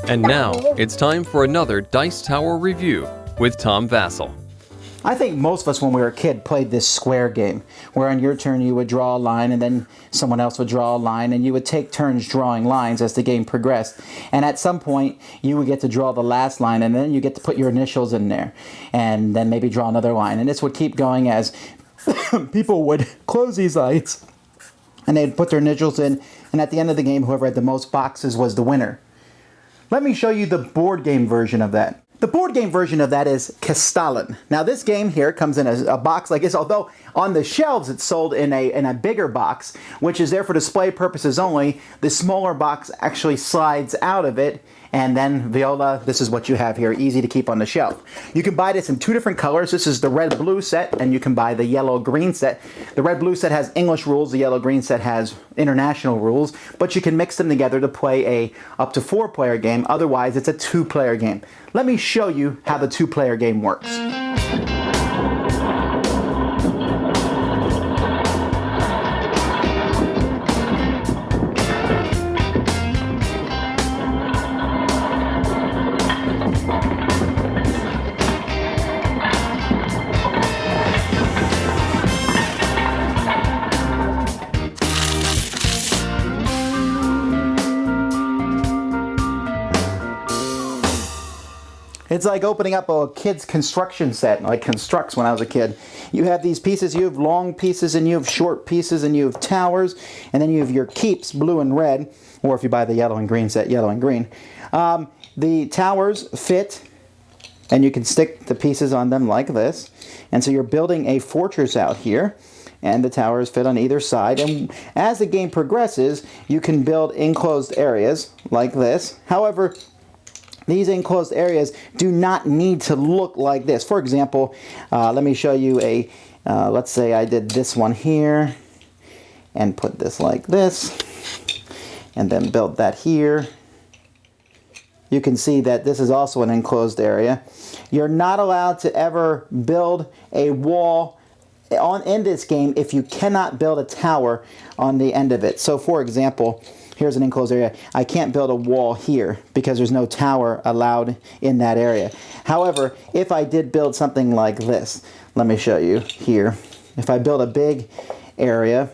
And now, it's time for another Dice Tower review with Tom Vasel. I think most of us when we were a kid played this square game, where on your turn you would draw a line and then someone else would draw a line and you would take turns drawing lines as the game progressed. And at some point you would get to draw the last line and then you get to put your initials in there and then maybe draw another line. And this would keep going as people would close these lights and they'd put their initials in, and at the end of the game whoever had the most boxes was the winner. Let me show you the board game version of that. The board game version of that is Castellan. Now this game here comes in a box like this, although on the shelves it's sold in a bigger box, which is there for display purposes only. The smaller box actually slides out of it, and then Viola, this is what you have here, easy to keep on the shelf. You can buy this in two different colors. This is the red-blue set, and you can buy the yellow-green set. The red-blue set has English rules, the yellow-green set has international rules, but you can mix them together to play a up to 4-player game. Otherwise, it's a 2-player game. Let me show you how the 2-player game works. It's like opening up a kid's construction set, like Constructs when I was a kid. You have these pieces, you have long pieces and you have short pieces and you have towers, and then you have your keeps, blue and red, or if you buy the yellow and green set, yellow and green. The towers fit, and you can stick the pieces on them like this, and so you're building a fortress out here, and the towers fit on either side, and as the game progresses, you can build enclosed areas like this. However, these enclosed areas do not need to look like this. For example, let me show you a, let's say I did this one here and put this like this and then build that here. You can see that this is also an enclosed area. You're not allowed to ever build a wall in this game if you cannot build a tower on the end of it. So for example, here's an enclosed area. I can't build a wall here because there's no tower allowed in that area. However, if I did build something like this, let me show you here. If I build a big area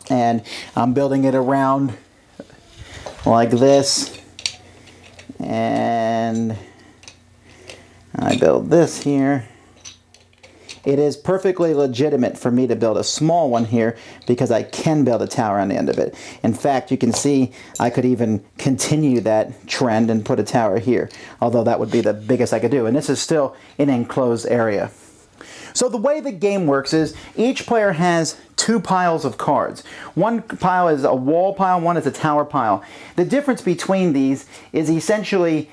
and I'm building it around like this, and I build this here, it is perfectly legitimate for me to build a small one here because I can build a tower on the end of it. In fact, you can see I could even continue that trend and put a tower here, although that would be the biggest I could do. And this is still an enclosed area. So the way the game works is each player has 2 piles of cards. One pile is a wall pile, one is a tower pile. The difference between these is essentially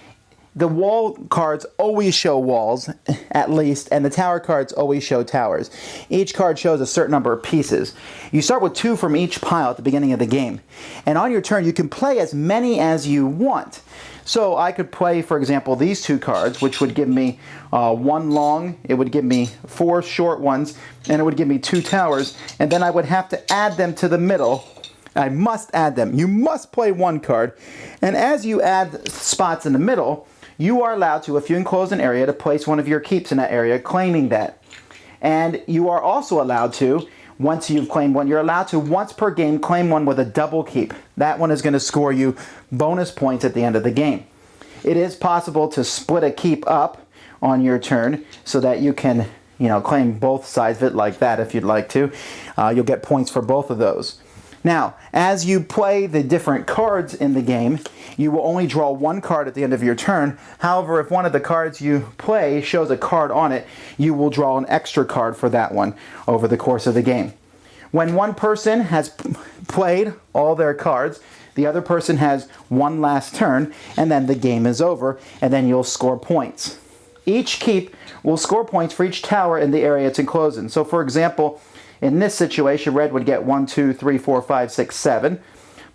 the wall cards always show walls, at least, and the tower cards always show towers. Each card shows a certain number of pieces. You start with 2 from each pile at the beginning of the game. And on your turn, you can play as many as you want. So I could play, for example, these 2 cards, which would give me 1 long, it would give me 4 short ones, and it would give me 2 towers, and then I would have to add them to the middle. I must add them. You must play 1 card, and as you add spots in the middle, you are allowed to, if you enclose an area, to place one of your keeps in that area, claiming that. And you are also allowed to, once you've claimed one, you're allowed to, once per game, claim one with a double keep. That one is going to score you bonus points at the end of the game. It is possible to split a keep up on your turn so that you can, claim both sides of it like that if you'd like to. You'll get points for both of those. Now, as you play the different cards in the game, you will only draw 1 card at the end of your turn. However, if one of the cards you play shows a card on it, you will draw an extra card for that one over the course of the game. When one person has played all their cards, the other person has one last turn, and then the game is over, and then you'll score points. Each keep will score points for each tower in the area it's enclosed in. So, for example, in this situation, red would get 1, 2, 3, 4, 5, 6, 7.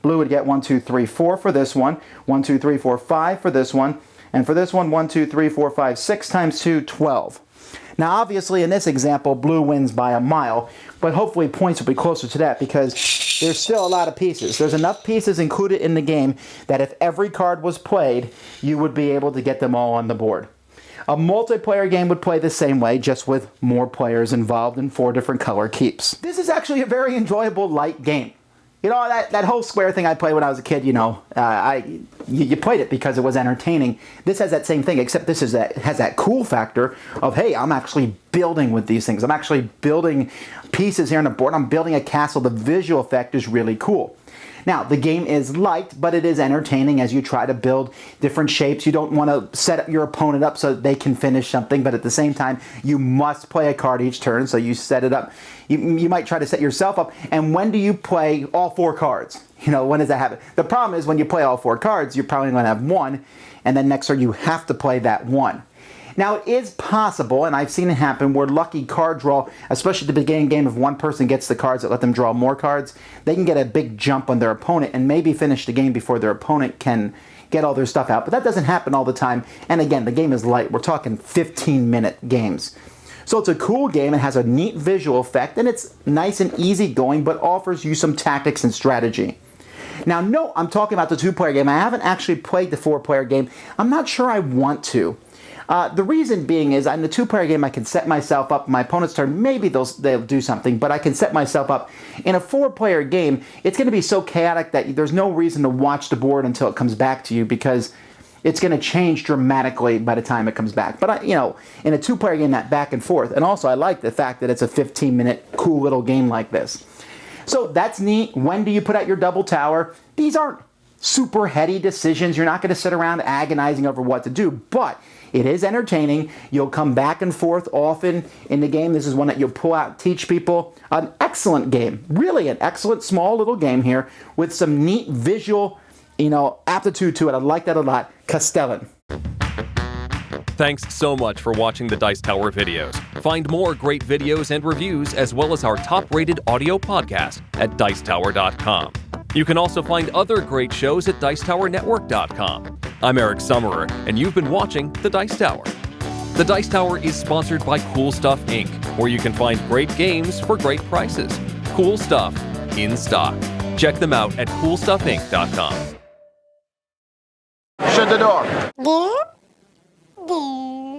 Blue would get 1, 2, 3, 4 for this one. 1, 2, 3, 4, 5 for this one. And for this one, 1, 2, 3, 4, 5, 6 times 2, 12. Now, obviously, in this example, blue wins by a mile, but hopefully points will be closer to that because there's still a lot of pieces. There's enough pieces included in the game that if every card was played, you would be able to get them all on the board. A multiplayer game would play the same way, just with more players involved in 4 different color keeps. This is actually a very enjoyable light game. You know, that whole square thing I played when I was a kid, you played it because it was entertaining. This has that same thing, except this has that cool factor of, hey, I'm actually building with these things. I'm actually building pieces here on the board. I'm building a castle. The visual effect is really cool. Now, the game is light, but it is entertaining as you try to build different shapes. You don't want to set your opponent up so that they can finish something, but at the same time, you must play a card each turn, so you set it up. You might try to set yourself up, and when do you play all 4 cards? You know, when does that happen? The problem is when you play all 4 cards, you're probably going to have 1, and then next turn you have to play that 1. Now, it is possible, and I've seen it happen, where lucky card draw, especially at the beginning game, if one person gets the cards that let them draw more cards, they can get a big jump on their opponent and maybe finish the game before their opponent can get all their stuff out. But that doesn't happen all the time. And again, the game is light. We're talking 15-minute games. So it's a cool game. It has a neat visual effect, and it's nice and easy going, but offers you some tactics and strategy. Now, no, I'm talking about the 2-player game. I haven't actually played the 4-player game. I'm not sure I want to. The reason being is in the 2-player game I can set myself up. My opponent's turn, maybe they'll do something, but I can set myself up. In a 4-player game, it's going to be so chaotic that there's no reason to watch the board until it comes back to you because it's going to change dramatically by the time it comes back. But in a 2-player game, that back and forth. And also, I like the fact that it's a 15-minute cool little game like this. So that's neat. When do you put out your double tower? These aren't super heady decisions. You're not going to sit around agonizing over what to do, but it is entertaining. You'll come back and forth often in the game. This is one that you'll pull out, teach people. An excellent game. Really an excellent small little game here with some neat visual, aptitude to it. I like that a lot. Castellan. Thanks so much for watching the Dice Tower videos. Find more great videos and reviews as well as our top-rated audio podcast at Dicetower.com. You can also find other great shows at Dicetowernetwork.com. I'm Eric Summerer, and you've been watching The Dice Tower. The Dice Tower is sponsored by Cool Stuff Inc., where you can find great games for great prices. Cool stuff in stock. Check them out at CoolStuffInc.com. Shut the door. Do.